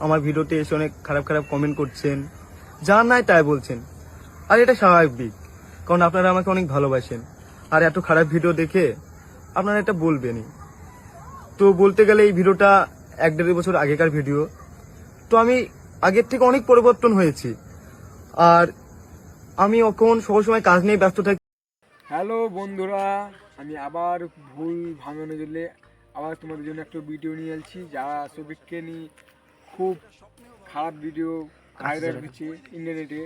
আমার ভিডিওতে এসে অনেক খারাপ খারাপ কমেন্ট করছেন, যা নাই তাই বলছেন। আর এটা স্বাভাবিক, কারণ আপনারা আমাকে অনেক ভালোবাসেন। আর এত খারাপ ভিডিও দেখে আপনারা এটা বলবেনই। তো বলতে গেলে এই ভিডিওটা 1-1.5 বছর আগেকার ভিডিও। তো আমি আগের থেকে অনেক পরিবর্তন হয়েছি। আর আমি এখন সবসময় কাজ নিয়ে ব্যস্ত থাকি। হ্যালো বন্ধুরা, আমি আবার ভুল ভাঙানোর জন্য আবার তোমাদের জন্য একটা ভিডিও নিয়ে এসেছি, যা সবিককে নিয়ে খুব খারাপ ভিডিও ভাইরাল হচ্ছে ইন্টারনেটে।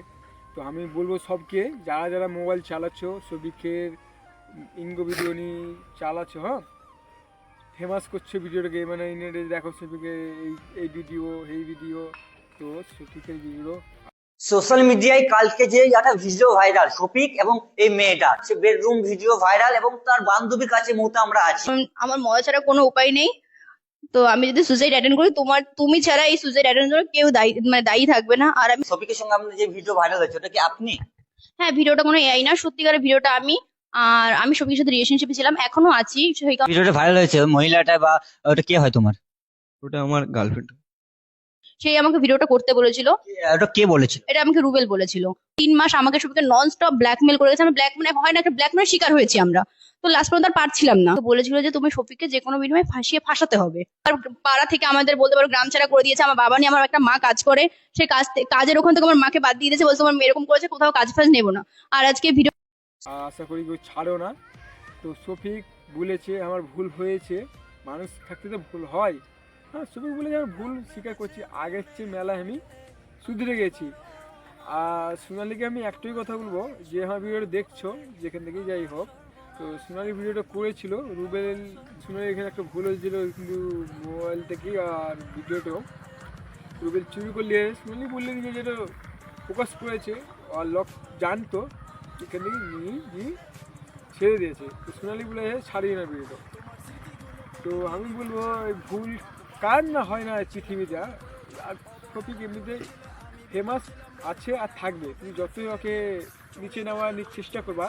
তো আমি বলবো সবকে, যারা যারা মোবাইল চালাচ্ছ, সবিকের ইঙ্গ ভিডিও নিয়ে চালাচ্ছ, হ্যাঁ ফেমাস করছে ভিডিওটাকে, মানে ইন্টারনেটে দেখো সবিকের এই ভিডিও এই ভিডিও। তো সবিকের ভিডিও সোশ্যাল মিডিয়ায় কালকে যে একটা ভিডিও ভাইরাল, শফিক এবং এই মেয়েটা, সে বেডরুম ভিডিও ভাইরাল এবং তার বান্ধবীর কাছে মুহূর্তে আমরা আছি। আমার মজা ছাড়া কোনো উপায় নেই। তো আমি যদি সুসাইড অ্যাটেন্ড করি, তুমি ছাড়া এই সুসাইড অ্যাটেন্ড করার কেউ দায়ী থাকবে না। আর আমি শফিকের সঙ্গে আপনার যে ভিডিও ভাইরাল হয়েছে, ওটা কি আপনি? হ্যাঁ, ভিডিওটা কোনো এআই না, সত্যিকারের ভিডিওটা আমি। আর আমি শফিকের সাথে রিলেশনশিপে ছিলাম, এখনো আছি। ভিডিওটা ভাইরাল হয়েছে, ওই মহিলাটা বা ওটা কে হয় তোমার? ওটা আমার গার্লফ্রেন্ড। সেই আমাকে ভিডিওটা করতে বলেছিল। ওটা কে বলেছিল? এটা আমাকে রুবেল বলেছিল। 3 মাস আমাকে শফিকে নন স্টপ ব্ল্যাকমেল করে গেছে। আমরা ব্ল্যাকমেল হয় না, একটা ব্ল্যাকমেলের শিকার হয়েছি আমরা। তো লাস্ট পর্যন্ত আর পারছিলাম না। তো বলেছিল যে তুমি শফিককে যে কোনো বিনিময়ে ফাঁসাতে হবে। আর পাড়া থেকে আমাদের বলতে পারো গ্রাম ছাড়া করে দিয়েছে। আমার বাবা নিয়ে আমার একটা মা কাজ করে, সেই কাজের ওখান থেকে আমার মাকে বাদ দিয়ে দিয়েছে, বলছে তোমার মেয়ে এরকম করেছে, কোথাও কাজ ফাজ নেবো না। আর আজকে ভিডিও আশা করি কেউ ছাড়ো না। তো শফিক বলেছে আমার ভুল হয়েছে, মানুষ থাকতে তো ভুল হয়। হ্যাঁ, শফিক বলেছে আমি ভুল স্বীকার করছি, আগের চেয়ে মেলায় আমি সুধরে গেছি। আর সোনালিকে আমি একটাই কথা বলবো, যে আমার ভিডিওটা দেখছো যেখান থেকেই যাই হোক, তো সোনালি ভিডিওটা করেছিল রুবেল। সোনালি এখানে একটা ভুল হয়েছিল, কিন্তু মোবাইল থেকেই আর ভিডিওটাও রুবেল চুরি করলে সোনালি বললে যে যেটা ফোকাস করেছে আর লোক জানতো, এখান থেকে নিয়ে ছেড়ে দিয়েছে। তো সোনালি বলে ছাড়িয়ে না ভিডিওটা। তো আমি বলবো এই ভুল কার না হয় না পৃথিবীতে। আর টপিক এমনিতে ফেমাস আছে আর থাকবে, তুমি যতই ওকে নিচে নামার চেষ্টা করবা,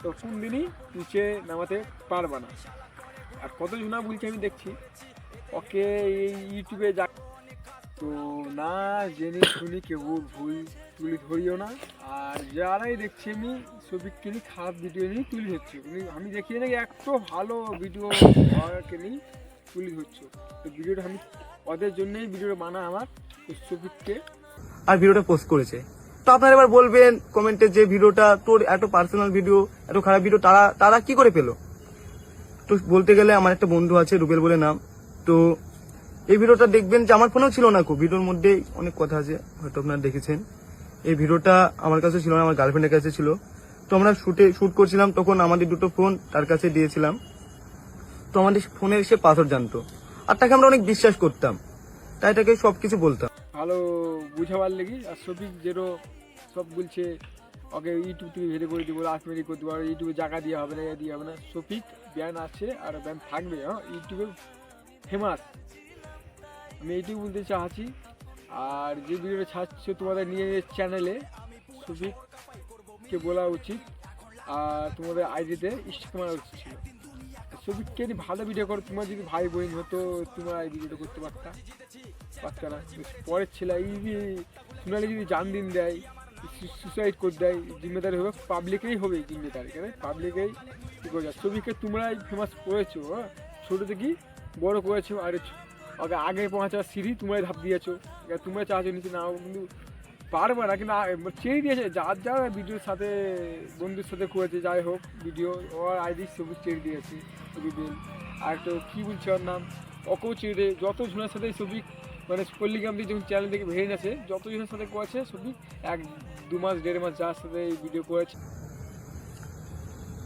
তো কোন দিনই নিচে নামাতে পারবা না। আর কতজনা বলছে আমি দেখছি ওকে এই ইউটিউবে যা, তো না জেনে শুনি কেউ ভুল তুলে ধরিও না। আর যারাই দেখছি আমি সবিককে নিয়ে খারাপ ভিডিও নিয়ে তুলে ধরছি, আমি দেখি নাকি এত ভালো ভিডিও ওকে নিয়ে তুলে ধরছো। তো ভিডিওটা আমি ওদের জন্যই ভিডিওটা বানা আমার, সবিককে। আর ভিডিওটা পোস্ট করেছে। তো আপনারা এবার বলবেন কমেন্টে যে ভিডিওটা তোর এত পার্সোনাল ভিডিও, এত খারাপ ভিডিও তারা কি করে পেলো? তো বলতে গেলে আমার একটা বন্ধু আছে, রুবেল বলে নাম। তো এই ভিডিওটা দেখবেন যে আমার ফোনেও ছিল না, খুব ভিডিওর মধ্যে অনেক কথা আছে, হয়তো আপনারা দেখেছেন। এই ভিডিওটা আমার কাছে ছিল না, আমার গার্লফ্রেন্ডের কাছে ছিল। তো আমরা শুট করছিলাম, তখন আমাদের দুটো ফোন তার কাছে দিয়েছিলাম। তো আমাদের ফোনের সে পাসওয়ার্ড জানতো, আর তাকে আমরা অনেক বিশ্বাস করতাম, তাই তাকে সবকিছু বলতাম ভালো বুঝাবার লেগে। আর সবিক যেরো সব বলছে ওকে ইউটিউব থেকে ভেটে করে দিব, রাজমেরি করে দেবো, ইউটিউবে জায়গা দেওয়া হবে না, দেওয়া হবে না। সফিক ব্যান আছে আর ব্যান থাকবে, হ্যাঁ ইউটিউবে ফেমাস, আমি এইটুকু বলতে চাচ্ছি। আর যে ভিডিওটা ছাড়ছো তোমাদের নিয়ে চ্যানেলে, সফিককে বলা উচিত আর তোমাদের আইডিতে স্টিক মারা উচিত ছিল। সফিককে যদি ভালো ভিডিও করো, তোমার যদি ভাই বোন হতো তোমরা এই ভিডিওটা করতে পারতা না। পরের ছেলে এই যে সোনালি যদি জান দিন দেয়, সুসাইড করে দেয়, জিম্মেদারি হবে পাবলিকেই, হবে জিম্মেদারি, কেন পাবলিকেই কী করে যায়। সবিককে তোমরাই ফেমাস করেছো, হ্যাঁ ছোটো থেকেই বড়ো করেছো। আর ওকে আগে পৌঁছার সিঁড়ি তোমরাই ধাপ দিয়েছো, তোমরা চাচ্ছো নিচে নাও, কিন্তু পারবে না। কিন্তু চেয়ে দিয়েছে যার ভিডিওর সাথে বন্ধুর সাথে করেছে, যাই হোক ভিডিও ওর আইডি সবুজ চেয়ে দিয়েছে রুবেল। আর একটা কী বলছে ওর নাম, ওকেও চেয়ে দেয়। যত জনের সাথে সবিক মানে পল্লিগ্রাম দিয়ে যখন চ্যানেল থেকে ভেঙে গেছে, যত জনের সাথে করেছে সবিক 1-2 মাস 1.5 মাস যার সাথে এই ভিডিও করেছে।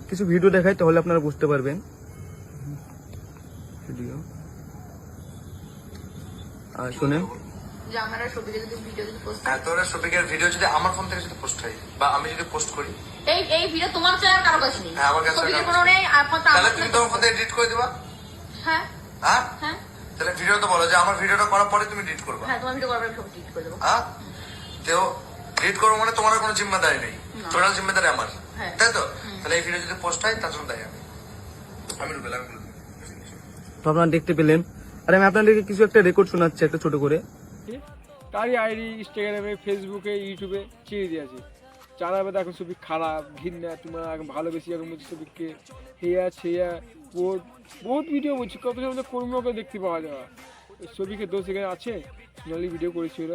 কিছু ভিডিও দেখাই, তাহলে আপনারা বুঝতে পারবেন ভিডিও। আর শুনেন, যে আমরা শফিকের যদি ভিডিও যদি পোস্ট হ্যাঁ, তোরা শফিকের ভিডিও যদি আমার ফোন থেকে যদি পোস্ট হয় বা আমি যদি পোস্ট করি, এই ভিডিও তোমার চ্যানেল কারো কাছে নেই, হ্যাঁ আমার কাছে শফিকের কোনো নেই, তাহলে তুমি তোমার ফোন থেকে এডিট করে দিবা। হ্যাঁ হ্যাঁ হ্যাঁ তাহলে ভিডিও তো বলো যে আমার ভিডিওটা করার পরে তুমি এডিট করবা। হ্যাঁ, তোমার ভিডিও করবে, সব ডিলিট করে দেবো। হ্যাঁ, তো এডিট করবো মানে তোমার কোনো জিম্মেদারি নেই, টোটাল জিম্মেদারি আমার, হ্যাঁ। তাই তো? তাহলে এই ভিডিও যদি পোস্ট হয় তার জন্য দায়ী আমি রুবেল। তো আপনারা দেখতে পেলেন। আর আমি আপনাদেরকে কিছু একটা রেকর্ড শোনাচ্ছি, একটা ছোট করে। ঠিক আছে? তারই আইডি ইনস্টাগ্রামে, ফেসবুকে, ইউটিউবে ছেড়ে দিয়েছে। যারা এবার দেখো সফিক খারাপ, ঘৃণা, তোমরা এখন ভালোবেসে এখন বলছি সফিককে হেয়া ছেয়া, বহুত ভিডিও বলছি, কত সময় কর্মকে দেখতে পাওয়া যাওয়া। সফিকের দোষ এখানে আছে, সোনালি ভিডিও করেছিল,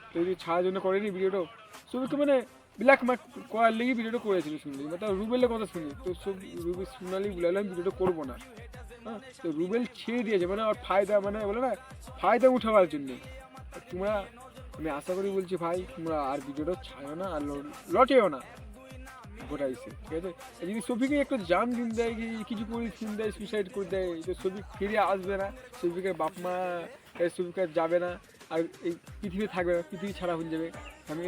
তো যদি ছাড়ার জন্য করেনি ভিডিওটাও, সফিককে মানে ব্ল্যাক মার্ক করার লেগে ভিডিওটা করেছিল শুনলি, মানে রুবেলের কথা শুনি, তো সব রুবেল সোনালি বলে আমি ভিডিওটা করবো না। হ্যাঁ, তো রুবেল ছেড়ে দিয়েছে মানে আর ফায়দা, মানে বলে না ফায়দা উঠাবার জন্য। তোমরা, আমি আশা করি বলছি ভাই, তোমরা আর ভিডিওটা ছাড়ো না, আর লটেও না গোটাইছে, ঠিক আছে? যদি সফিকে একটু জান দিন দেয়, কি কিছু করে ফিন দেয়, সুইসাইড করে দেয়, তো সফিক ফিরে আসবে না, সফিকের বাপ মা সফিক আর যাবে না, আর এই পৃথিবী থাকবে না, পৃথিবী ছাড়া হয়ে যাবে। আমি